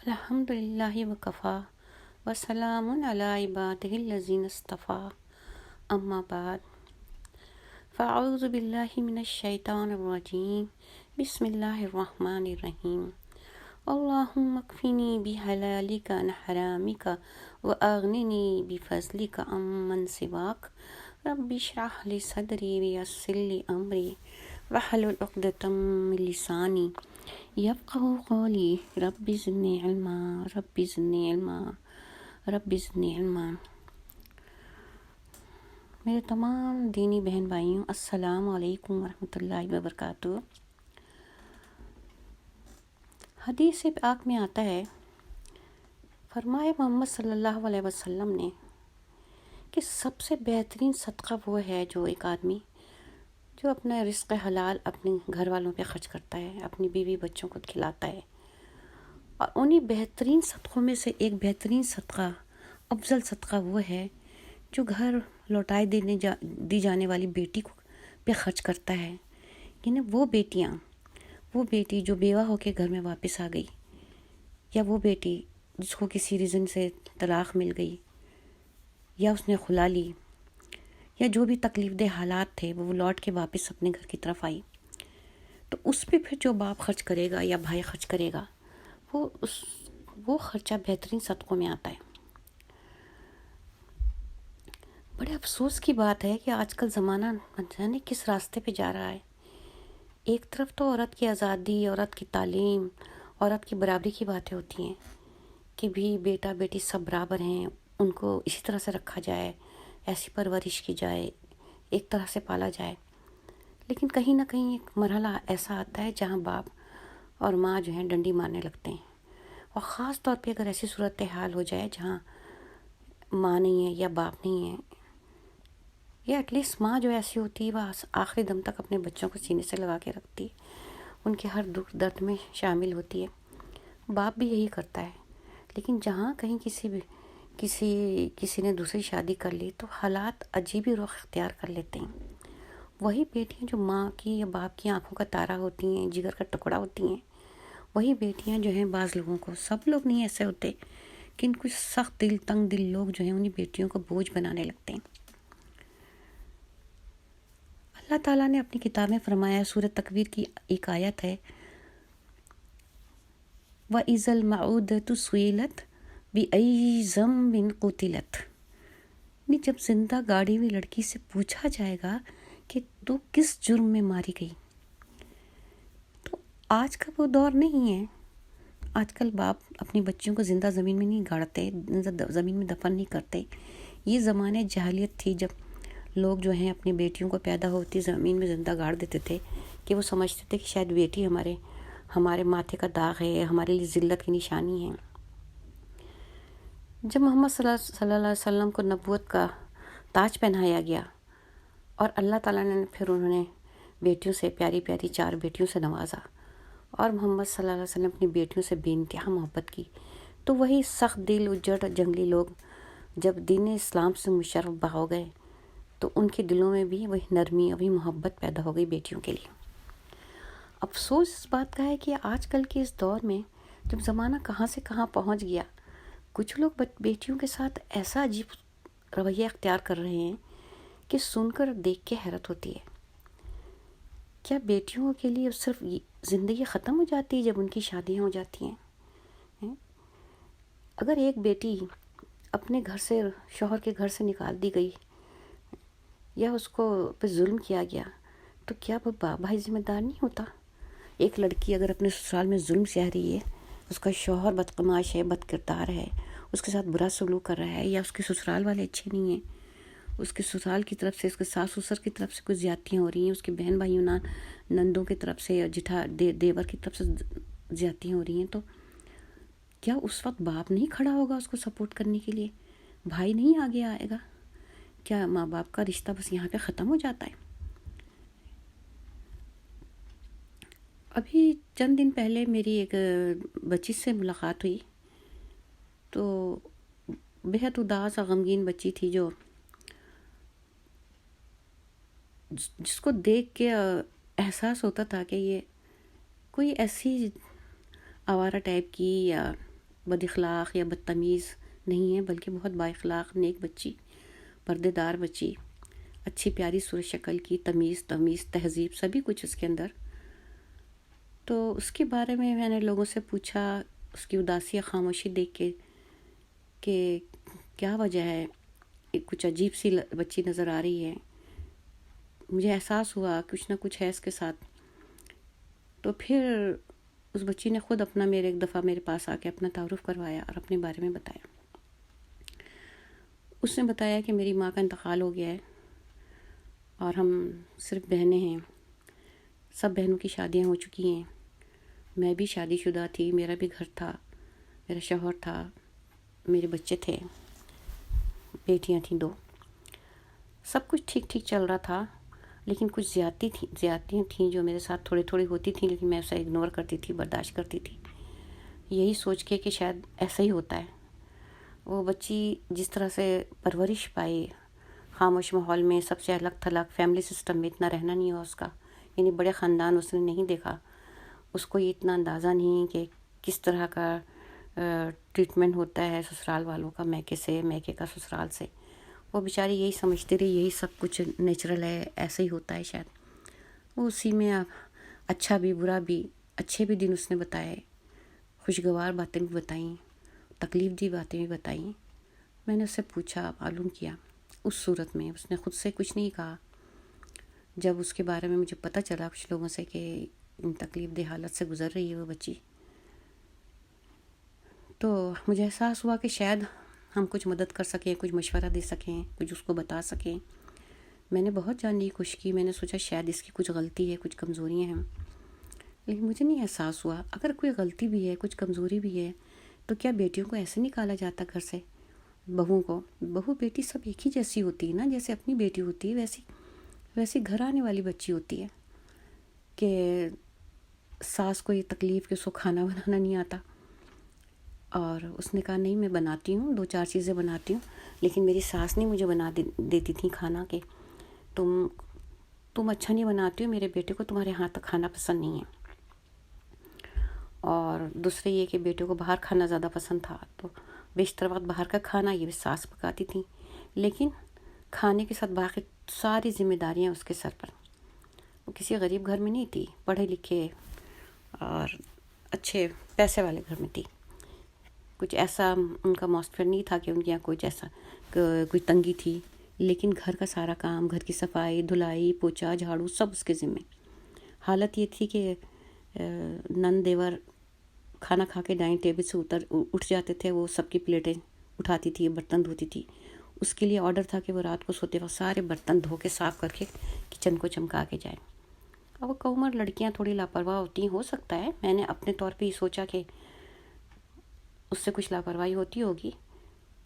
الحمد للہ وکفا وسلام علی عبادہ الذین اصطفیٰ اما بعد فاعوذ باللہ من الشیطان الرجیم بسم اللہ الرحمن الرحیم اللہم اکفنی بحلالک عن حرامک واغننی بفضلک عمن سواک رب اشرح لی صدری ویسر لی امری واحلل عقدۃ من لسانی یفقہوا قولی رب زدنی علما رب زدنی علما رب زدنی علما۔ میرے تمام دینی بہن بھائیوں، السلام علیکم ورحمۃ اللہ وبرکاتہ۔ حدیث پاک میں آتا ہے، فرمایا محمد صلی اللہ علیہ وسلم نے کہ سب سے بہترین صدقہ وہ ہے جو ایک آدمی جو اپنا رزق حلال اپنے گھر والوں پہ خرچ کرتا ہے، اپنی بیوی بچوں کو کھلاتا ہے۔ اور انہی بہترین صدقوں میں سے ایک بہترین صدقہ، افضل صدقہ وہ ہے جو گھر لوٹائے دی جانے والی بیٹی کو پہ خرچ کرتا ہے۔ یعنی وہ بیٹی جو بیوہ ہو کے گھر میں واپس آ گئی، یا وہ بیٹی جس کو کسی ریزن سے طلاق مل گئی، یا اس نے خلا لی، یا جو بھی تکلیف دہ حالات تھے وہ لوٹ کے واپس اپنے گھر کی طرف آئی، تو اس پہ پھر جو باپ خرچ کرے گا یا بھائی خرچ کرے گا، وہ خرچہ بہترین صدقوں میں آتا ہے۔ بڑے افسوس کی بات ہے کہ آج کل زمانہ جانے کس راستے پہ جا رہا ہے۔ ایک طرف تو عورت کی آزادی، عورت کی تعلیم، عورت کی برابری کی باتیں ہوتی ہیں کہ بھی بیٹا بیٹی سب برابر ہیں، ان کو اسی طرح سے رکھا جائے، ایسی پرورش کی جائے، ایک طرح سے پالا جائے۔ لیکن کہیں نہ کہیں ایک مرحلہ ایسا آتا ہے جہاں باپ اور ماں جو ہیں ڈنڈی مارنے لگتے ہیں، اور خاص طور پہ اگر ایسی صورتحال ہو جائے جہاں ماں نہیں ہے یا باپ نہیں ہے، یا ایٹ لیسٹ ماں جو ایسی ہوتی ہے وہ آخری دم تک اپنے بچوں کو سینے سے لگا کے رکھتی ہے، ان کے ہر دکھ درد میں شامل ہوتی ہے۔ باپ بھی یہی کرتا ہے۔ لیکن جہاں کہیں کسی نے دوسری شادی کر لی تو حالات عجیب ہی رخ اختیار کر لیتے ہیں۔ وہی بیٹیاں جو ماں کی یا باپ کی آنکھوں کا تارا ہوتی ہیں، جگر کا ٹکڑا ہوتی ہیں، وہی بیٹیاں جو ہیں بعض لوگوں کو، سب لوگ نہیں ایسے ہوتے، کہ کچھ سخت دل تنگ دل لوگ جو ہیں انہیں بیٹیوں کو بوجھ بنانے لگتے ہیں۔ اللہ تعالیٰ نے اپنی کتاب میں فرمایا، سورۃ تکویر کی ایک آیت ہے، وَإِذَا الْمَوْءُودَةُ سُئِلَتْ بِأَيِّ ذَنبٍ قُتِلَتْ۔ یعنی جب زندہ گاڑی ہوئی لڑکی سے پوچھا جائے گا کہ تو کس جرم میں ماری گئی، تو آج کا وہ دور نہیں ہے۔ آج کل باپ اپنی بچیوں کو زندہ زمین میں نہیں گاڑتے، زمین میں دفن نہیں کرتے۔ یہ زمانے جاہلیت تھی جب لوگ جو ہیں اپنی بیٹیوں کو پیدا ہوتی زمین میں زندہ گاڑ دیتے تھے، کہ وہ سمجھتے تھے کہ شاید بیٹی ہمارے ماتھے کا داغ ہے، ہمارے لیے ذلت کی نشانی ہے۔ جب محمد صلی اللہ علیہ وسلم کو نبوت کا تاج پہنایا گیا اور اللہ تعالیٰ نے پھر انہوں نے بیٹیوں سے، پیاری پیاری 4 بیٹیوں سے نوازا، اور محمد صلی اللہ علیہ وسلم اپنی بیٹیوں سے بے انتہا محبت کی، تو وہی سخت دل اجڑ جنگلی لوگ جب دین اسلام سے مشرف ہو گئے تو ان کے دلوں میں بھی وہی نرمی، وہی محبت پیدا ہو گئی بیٹیوں کے لیے۔ افسوس اس بات کا ہے کہ آج کل کے اس دور میں جب زمانہ کہاں سے کہاں پہنچ گیا، کچھ لوگ بیٹیوں کے ساتھ ایسا عجیب رویہ اختیار کر رہے ہیں کہ سن کر دیکھ کے حیرت ہوتی ہے۔ کیا بیٹیوں کے لیے صرف زندگی ختم ہو جاتی ہے جب ان کی شادیاں ہو جاتی ہیں؟ اگر ایک بیٹی اپنے گھر سے، شوہر کے گھر سے نکال دی گئی، یا اس کو پہ ظلم کیا گیا، تو کیا وہ باپ بھائی ذمہ دار نہیں ہوتا؟ ایک لڑکی اگر اپنے سسرال میں ظلم سہ رہی ہے، اس کا شوہر بدقماش ہے، بد کردار ہے، اس کے ساتھ برا سلوک کر رہا ہے، یا اس کے سسرال والے اچھے نہیں ہیں، اس کے سسرال کی طرف سے، اس کے ساس سسر کی طرف سے کچھ زیادتیاں ہو رہی ہیں، اس کے بہن بھائیوں نندوں کی طرف سے، یا دیور کی طرف سے زیادتیاں ہو رہی ہیں، تو کیا اس وقت باپ نہیں کھڑا ہوگا اس کو سپورٹ کرنے کے لیے؟ بھائی نہیں آگے آئے گا؟ کیا ماں باپ کا رشتہ بس یہاں پہ ختم ہو جاتا ہے؟ ابھی چند دن پہلے میری ایک بچی سے ملاقات ہوئی، تو بہت اداس اور غمگین بچی تھی، جس کو دیکھ کے احساس ہوتا تھا کہ یہ کوئی ایسی آوارہ ٹائپ کی یا بد اخلاق یا بدتمیز نہیں ہے، بلکہ بہت با اخلاق نیک بچی، پردے دار بچی، اچھی پیاری صورت شکل کی، تمیز تہذیب سبھی کچھ اس کے اندر۔ تو اس کے بارے میں نے لوگوں سے پوچھا، اس کی اداسی یا خاموشی دیکھ کے، کہ کیا وجہ ہے، کچھ عجیب سی بچی نظر آ رہی ہے۔ مجھے احساس ہوا کچھ نہ کچھ ہے اس کے ساتھ۔ تو پھر اس بچی نے خود ایک دفعہ میرے پاس آ کے اپنا تعارف کروایا اور اپنے بارے میں بتایا۔ اس نے بتایا کہ میری ماں کا انتقال ہو گیا ہے اور ہم صرف بہنیں ہیں، سب بہنوں کی شادیاں ہو چکی ہیں، میں بھی شادی شدہ تھی، میرا بھی گھر تھا، میرا شوہر تھا، میرے بچے تھے، بیٹیاں تھیں 2، سب کچھ ٹھیک چل رہا تھا، لیکن کچھ زیادتیاں تھیں جو میرے ساتھ تھوڑی ہوتی تھیں، لیکن میں اسے اگنور کرتی تھی، برداشت کرتی تھی، یہی سوچ کے کہ شاید ایسا ہی ہوتا ہے۔ وہ بچی جس طرح سے پرورش پائی، خاموش ماحول میں، سب سے الگ تھلگ، فیملی سسٹم میں اتنا رہنا نہیں ہوا اس کا، یعنی بڑے خاندان اس نے نہیں دیکھا، اس کو یہ اتنا اندازہ نہیں کہ کس طرح کا ٹریٹمنٹ ہوتا ہے سسرال والوں کا میکے کا سسرال سے۔ وہ بیچاری یہی سمجھتی رہی یہی سب کچھ نیچرل ہے، ایسا ہی ہوتا ہے شاید۔ وہ اسی میں اچھا بھی برا بھی، اچھے بھی دن اس نے بتائے، خوشگوار باتیں بھی بتائیں، تکلیف دی باتیں بھی بتائیں۔ میں نے اس سے پوچھا، معلوم کیا، اس صورت میں اس نے خود سے کچھ نہیں کہا۔ جب اس کے بارے میں مجھے پتہ چلا کچھ لوگوں سے کہ ان تکلیف دہ حالت سے گزر رہی ہے وہ بچی، تو مجھے احساس ہوا کہ شاید ہم کچھ مدد کر سکیں، کچھ مشورہ دے سکیں، کچھ اس کو بتا سکیں۔ میں نے بہت جاننے کی کوشش کی، میں نے سوچا شاید اس کی کچھ غلطی ہے، کچھ کمزوریاں ہیں، لیکن مجھے نہیں احساس ہوا اگر کوئی غلطی بھی ہے، کچھ کمزوری بھی ہے، تو کیا بیٹیوں کو ایسے نکالا جاتا گھر سے؟ بہو بیٹی سب ایک ہی جیسی ہوتی ہے نا، جیسے اپنی بیٹی ہوتی ہے ویسی گھر آنے والی بچی ہوتی ہے، کہ ساس کو یہ تکلیف کہ اس کو کھانا بنانا نہیں آتا، اور اس نے کہا نہیں میں بناتی ہوں، 2-4 چیزیں بناتی ہوں، لیکن میری ساس نہیں مجھے بنا دیتی تھی کھانا، کہ تم اچھا نہیں بناتی ہو، میرے بیٹے کو تمہارے ہاتھ کا کھانا پسند نہیں ہے۔ اور دوسرے یہ کہ بیٹے کو باہر کھانا زیادہ پسند تھا، تو بیشتر وقت باہر کا کھانا یہ بھی ساس پکاتی تھیں، لیکن کھانے کے ساتھ باقی ساری ذمہ داریاں اس کے سر پر۔ وہ کسی غریب گھر میں نہیں تھی، پڑھے لکھے اور اچھے پیسے والے گھر میں تھی، کچھ ایسا ان کا موسفیر نہیں تھا کہ ان کے یہاں کوئی تنگی تھی، لیکن گھر کا سارا کام، گھر کی صفائی، دھلائی، پوچھا، جھاڑو سب اس کے ذمہ۔ حالت یہ تھی کہ نند دیور کھانا کھا کے ڈائننگ ٹیبل سے اٹھ جاتے تھے، وہ سب کی پلیٹیں اٹھاتی تھی، برتن دھوتی تھی، اس کے لیے آرڈر تھا کہ وہ رات کو سوتے وقت سارے برتن دھو کے صاف کر کے کچن کو چمکا کے جائیں۔ اب وہ عمر لڑکیاں تھوڑی لاپرواہ ہوتی ہیں، ہو سکتا ہے، میں نے اپنے طور پہ یہ سوچا کہ اس سے کچھ لاپرواہی ہوتی ہوگی،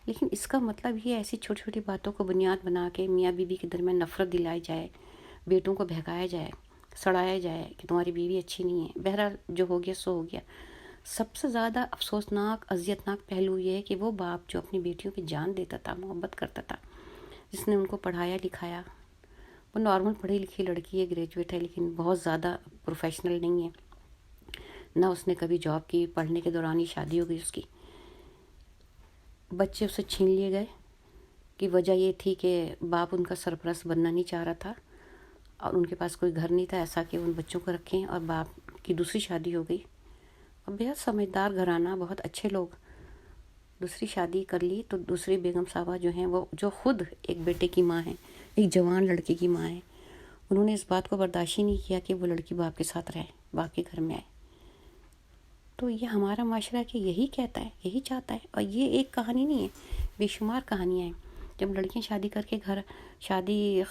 لیکن اس کا مطلب یہ ایسی چھوٹی چھوٹی باتوں کو بنیاد بنا کے میاں بیوی کے درمیان نفرت دلائی جائے، بیٹوں کو بہکایا جائے، سڑایا جائے کہ تمہاری بیوی اچھی نہیں ہے۔ بہرحال جو ہو گیا سو ہو گیا۔ سب سے زیادہ افسوسناک، اذیتناک پہلو یہ ہے کہ وہ باپ جو اپنی بیٹیوں کی جان دیتا تھا، محبت کرتا تھا، جس نے ان کو پڑھایا لکھایا، وہ نارمل پڑھی لکھی لڑکی ہے، گریجویٹ ہے، لیکن بہت زیادہ پروفیشنل نہیں ہے، نہ اس نے کبھی جاب کی، پڑھنے کے دوران ہی شادی ہو گئی اس کی۔ بچے اسے چھین لیے گئے کہ وجہ یہ تھی کہ باپ ان کا سرپرست بننا نہیں چاہ رہا تھا، اور ان کے پاس کوئی گھر نہیں تھا ایسا کہ ان بچوں کو رکھیں، اور باپ کی دوسری شادی ہو گئی، اور بہت سمجھدار گھرانہ، بہت اچھے لوگ، دوسری شادی کر لی تو دوسری بیگم صاحبہ جو ہیں، وہ جو خود ایک بیٹے کی ماں ہیں، ایک جوان لڑکے کی ماں ہیں، انہوں نے اس بات کو برداشت ہی نہیں کیا کہ وہ لڑکی باپ کے ساتھ رہے، باپ کے گھر میں آئے۔ تو یہ ہمارا معاشرہ کہ یہی کہتا ہے، یہی چاہتا ہے، اور یہ ایک کہانی نہیں ہے، بے شمار کہانیاں ہیں۔ جب لڑکیاں شادی کر کے شادی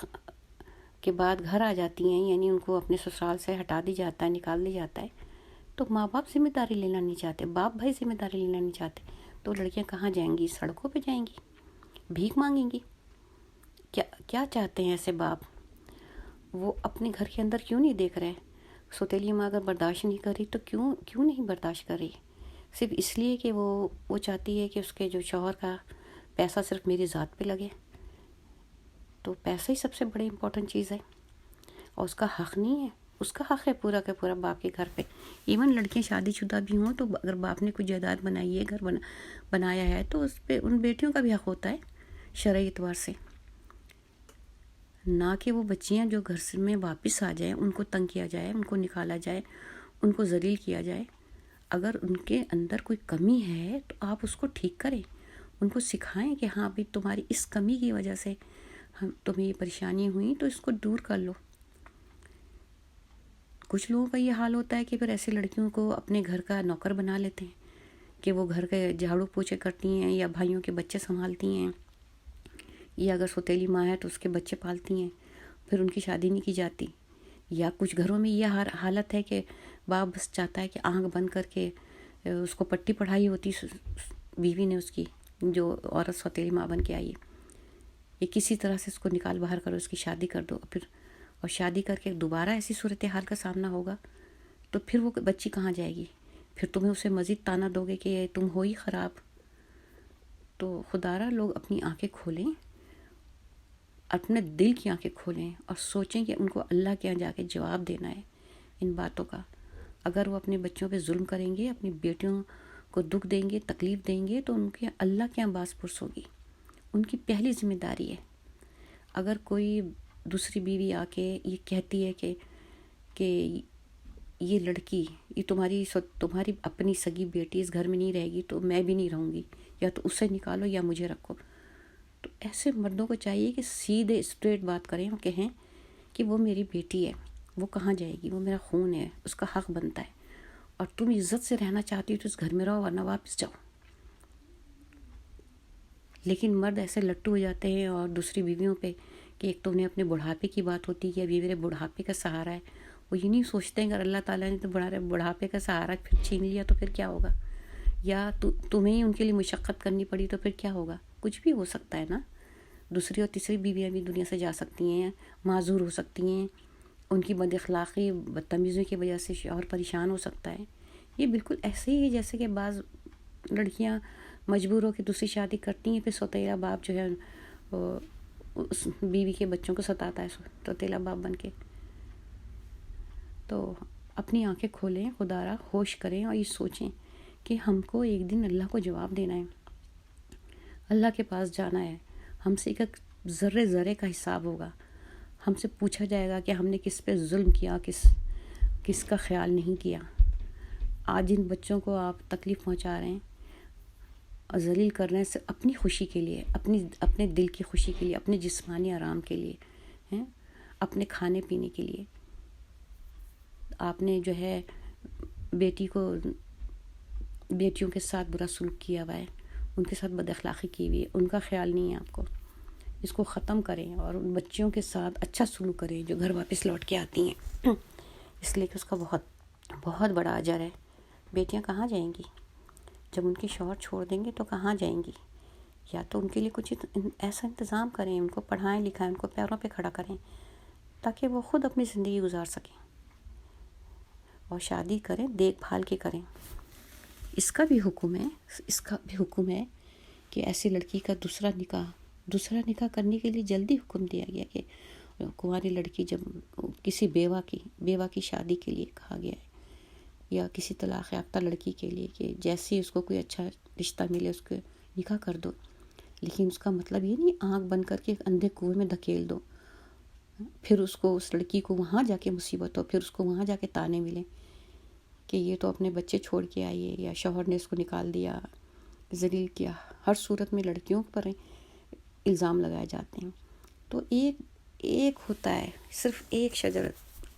کے بعد گھر آ جاتی ہیں، یعنی ان کو اپنے سسرال سے ہٹا دی جاتا ہے، نکال دیا جاتا ہے، تو ماں باپ ذمہ داری لینا نہیں چاہتے، باپ بھائی ذمہ داری لینا نہیں چاہتے، تو لڑکیاں کہاں جائیں گی؟ سڑکوں پہ جائیں گی، بھیک مانگیں گی۔ کیا چاہتے ہیں ایسے باپ؟ وہ اپنے گھر کے اندر کیوں نہیں دیکھ رہے؟ سوتیلی ماں اگر برداشت نہیں کر رہی تو کیوں نہیں برداشت کر رہی؟ صرف اس لیے کہ وہ چاہتی ہے کہ اس کے جو شوہر کا پیسہ صرف میری ذات پہ لگے، تو پیسہ ہی سب سے بڑی امپورٹنٹ چیز ہے، اور اس کا حق نہیں ہے اس کا حق ہے پورا کا پورا باپ کے گھر پہ. ایون لڑکیاں شادی شدہ بھی ہوں تو اگر باپ نے کوئی جائیداد بنائی ہے، گھر بنایا ہے، تو اس پہ ان بیٹیوں کا بھی حق ہوتا ہے شرعی اعتبار سے. نہ کہ وہ بچیاں جو گھر سے میں واپس آ جائیں ان کو تنگ کیا جائے، ان کو نکالا جائے، ان کو ذلیل کیا جائے. اگر ان کے اندر کوئی کمی ہے تو آپ اس کو ٹھیک کریں، ان کو سکھائیں کہ ہاں بھی تمہاری اس کمی کی وجہ سے تمہیں یہ پریشانی ہوئی تو اس کو دور کر لو. کچھ لوگوں کا یہ حال ہوتا ہے کہ پھر ایسی لڑکیوں کو اپنے گھر کا نوکر بنا لیتے ہیں کہ وہ گھر کے جھاڑو پوچھے کرتی ہیں یا بھائیوں کے بچے سنبھالتی ہیں، یا اگر سوتیلی ماں ہے تو اس کے بچے پالتی ہیں، پھر ان کی شادی نہیں کی جاتی. یا کچھ گھروں میں یہ حالت ہے کہ باپ بس چاہتا ہے کہ آنکھ بند کر کے اس کو پٹی پڑھائی ہوتی بیوی نے، اس کی جو عورت سوتیلی ماں بن کے آئی ہے، یہ کسی طرح سے اس کو نکال باہر کرو، اس کی شادی کر دو. اور شادی کر کے دوبارہ ایسی صورتحال کا سامنا ہوگا تو پھر وہ بچی کہاں جائے گی؟ پھر تمہیں اسے مزید تانا دو گے کہ تم ہو ہی خراب. تو خدارا لوگ اپنی آنکھیں کھولیں، اپنے دل کی آنکھیں کھولیں اور سوچیں کہ ان کو اللہ کے یہاں جا کے جواب دینا ہے ان باتوں کا. اگر وہ اپنے بچوں پہ ظلم کریں گے، اپنی بیٹیوں کو دکھ دیں گے، تکلیف دیں گے، تو ان کے اللہ کے یہاں باز پرس ہوگی. ان کی پہلی ذمہ داری ہے. اگر کوئی دوسری بیوی آ کے یہ کہتی ہے کہ یہ لڑکی، یہ تمہاری اپنی سگی بیٹی اس گھر میں نہیں رہے گی تو میں بھی نہیں رہوں گی، یا تو اسے نکالو یا مجھے رکھو، تو ایسے مردوں کو چاہیے کہ سیدھے اسٹریٹ بات کریں اور کہیں کہ وہ میری بیٹی ہے، وہ کہاں جائے گی، وہ میرا خون ہے، اس کا حق بنتا ہے، اور تم عزت سے رہنا چاہتی ہو تو اس گھر میں رہو ورنہ واپس جاؤ. لیکن مرد ایسے لٹو ہو جاتے ہیں اور دوسری بیویوں پہ کہ ایک تو انہیں اپنے بڑھاپے کی بات ہوتی ہے کہ ابھی میرے بڑھاپے کا سہارا ہے. وہ یہ نہیں سوچتے ہیں اگر اللہ تعالیٰ نے تو بڑھاپے کا سہارا پھر چھین لیا تو پھر کیا ہوگا، یا تمہیں ہی ان کے لیے مشقت کرنی پڑی تو پھر کیا ہوگا. کچھ بھی ہو سکتا ہے نا. دوسری اور تیسری بیویاں بھی دنیا سے جا سکتی ہیں، معذور ہو سکتی ہیں، ان کی بد اخلاقی بدتمیزی کی وجہ سے شوہر پریشان ہو سکتا ہے. یہ بالکل ایسے ہی ہے جیسے کہ بعض لڑکیاں مجبور ہو کے دوسری شادی کرتی ہیں، پھر سوتیلا باپ جو ہے اس بیوی کے بچوں کو ستاتا ہے سوتیلا باپ بن کے. تو اپنی آنکھیں کھولیں، خدارا ہوش کریں اور یہ سوچیں کہ ہم کو ایک دن اللہ کو جواب دینا ہے، اللہ کے پاس جانا ہے. ہم سے ایک ذرے ذرے کا حساب ہوگا. ہم سے پوچھا جائے گا کہ ہم نے کس پہ ظلم کیا، کس کا خیال نہیں کیا. آج جن بچوں کو آپ تکلیف پہنچا رہے ہیں اور ذلیل کر رہے ہیں صرف اپنی خوشی کے لیے، اپنے دل کی خوشی کے لیے، اپنے جسمانی آرام کے لیے، اپنے کھانے پینے کے لیے. آپ نے جو ہے بیٹیوں کے ساتھ برا سلوک کیا ہوا ہے، ان کے ساتھ بد اخلاقی کی ہوئی ہے، ان کا خیال نہیں ہے آپ کو. اس کو ختم کریں اور ان بچیوں کے ساتھ اچھا سلوک کریں جو گھر واپس لوٹ کے آتی ہیں، اس لیے کہ اس کا بہت بہت بڑا اجر ہے. بیٹیاں کہاں جائیں گی جب ان کے شوہر چھوڑ دیں گے؟ تو کہاں جائیں گی؟ یا تو ان کے لیے کچھ ایسا انتظام کریں، ان کو پڑھائیں لکھائیں، ان کو پیروں پہ کھڑا کریں تاکہ وہ خود اپنی زندگی گزار سکیں، اور شادی کریں دیکھ بھال کے کریں. اس کا بھی حکم ہے کہ ایسی لڑکی کا دوسرا نکاح کرنے کے لیے جلدی حکم دیا گیا کہ کنواری لڑکی جب کسی بیوہ کی شادی کے لیے کہا گیا ہے، یا کسی طلاق یافتہ لڑکی کے لیے کہ جیسے اس کو کوئی اچھا رشتہ ملے اس کو نکاح کر دو. لیکن اس کا مطلب یہ نہیں آنکھ بند کر کے ایک اندھے کنویں میں دھکیل دو، پھر اس لڑکی کو وہاں جا کے مصیبت ہو، پھر اس کو وہاں جا کے تانے ملیں کہ یہ تو اپنے بچے چھوڑ کے آئی ہے، یا شوہر نے اس کو نکال دیا، ذلیل کیا. ہر صورت میں لڑکیوں پر الزام لگائے جاتے ہیں. تو ایک ہوتا ہے، صرف ایک شجر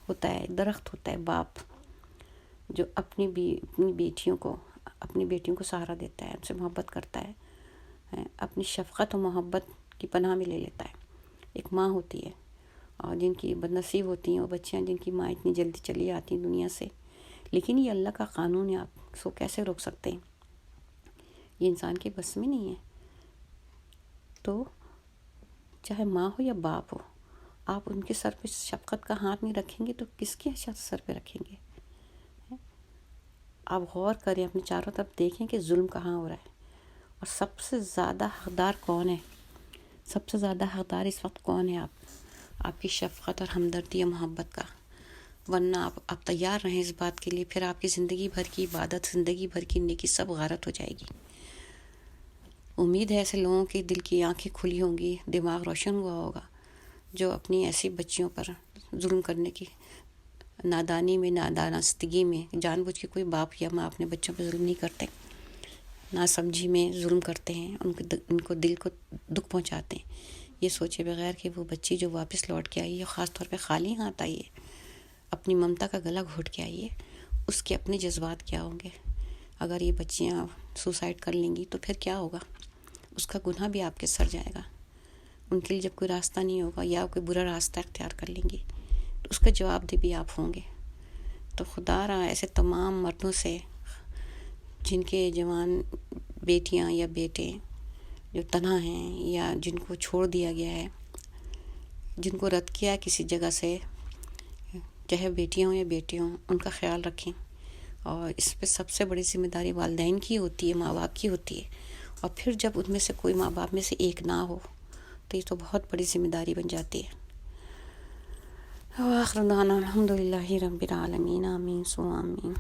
ہوتا ہے، درخت ہوتا ہے، باپ، جو اپنی بیٹیوں کو سہارا دیتا ہے، ان سے محبت کرتا ہے، اپنی شفقت و محبت کی پناہ میں لے لیتا ہے. ایک ماں ہوتی ہے، اور جن کی بد نصیب ہوتی ہیں وہ بچیاں جن کی ماں اتنی جلدی چلی جاتی ہیں دنیا سے. لیکن یہ اللہ کا قانون ہے، آپ اس کو کیسے روک سکتے ہیں؟ یہ انسان کے بس میں نہیں ہے. تو چاہے ماں ہو یا باپ ہو، آپ ان کے سر پہ شفقت کا ہاتھ نہیں رکھیں گے تو کس کے سر پہ رکھیں گے؟ آپ غور کریں، اپنے چاروں طرف دیکھیں کہ ظلم کہاں ہو رہا ہے، اور سب سے زیادہ حقدار کون ہے؟ سب سے زیادہ حقدار اس وقت کون ہے؟ آپ کی شفقت اور ہمدردی اور محبت کا. ورنہ آپ تیار رہیں اس بات کے لیے، پھر آپ کی زندگی بھر کی عبادت، زندگی بھر کی نیکی سب غارت ہو جائے گی۔ امید ہے ایسے لوگوں کی دل کی آنکھیں کھلی ہوں گی، دماغ روشن ہوا ہوگا، جو اپنی ایسی بچیوں پر ظلم کرنے کی نادانی میں، نادانستگی میں، جان بوجھ کے کوئی باپ یا ماں اپنے بچوں پہ ظلم نہیں کرتے، ناسمجھی میں ظلم کرتے ہیں، ان کو دل کو دکھ پہنچاتے ہیں، یہ سوچے بغیر کہ وہ بچی جو واپس لوٹ کے آئی ہے، خاص طور پہ خالی ہاتھ آئی ہے، اپنی ممتا کا گلا گھونٹ کے آئی ہے، اس کے اپنے جذبات کیا ہوں گے۔ اگر یہ بچیاں سوسائڈ کر لیں گی تو پھر کیا ہوگا؟ اس کا گناہ بھی آپ کے سر جائے گا۔ ان کے لیے جب کوئی راستہ نہیں ہوگا یا کوئی برا راستہ اختیار کر لیں گی تو اس کا جواب دہ بھی آپ ہوں گے۔ تو خدا را ایسے تمام مردوں سے جن کے جوان بیٹیاں یا بیٹے جو تنہا ہیں یا جن کو چھوڑ دیا گیا ہے، جن کو رد کیا ہے کسی جگہ سے، چاہے بیٹیاں ہوں یا بیٹے ہوں، ان کا خیال رکھیں۔ اور اس پہ سب سے بڑی ذمہ داری والدین کی ہوتی ہے، ماں باپ کی ہوتی ہے، اور پھر جب ان میں سے کوئی ماں باپ میں سے ایک نہ ہو تو یہ تو بہت بڑی ذمہ داری بن جاتی ہے۔ وآخر دعوانا الحمد للہ رب العالمین، آمین سو آمین۔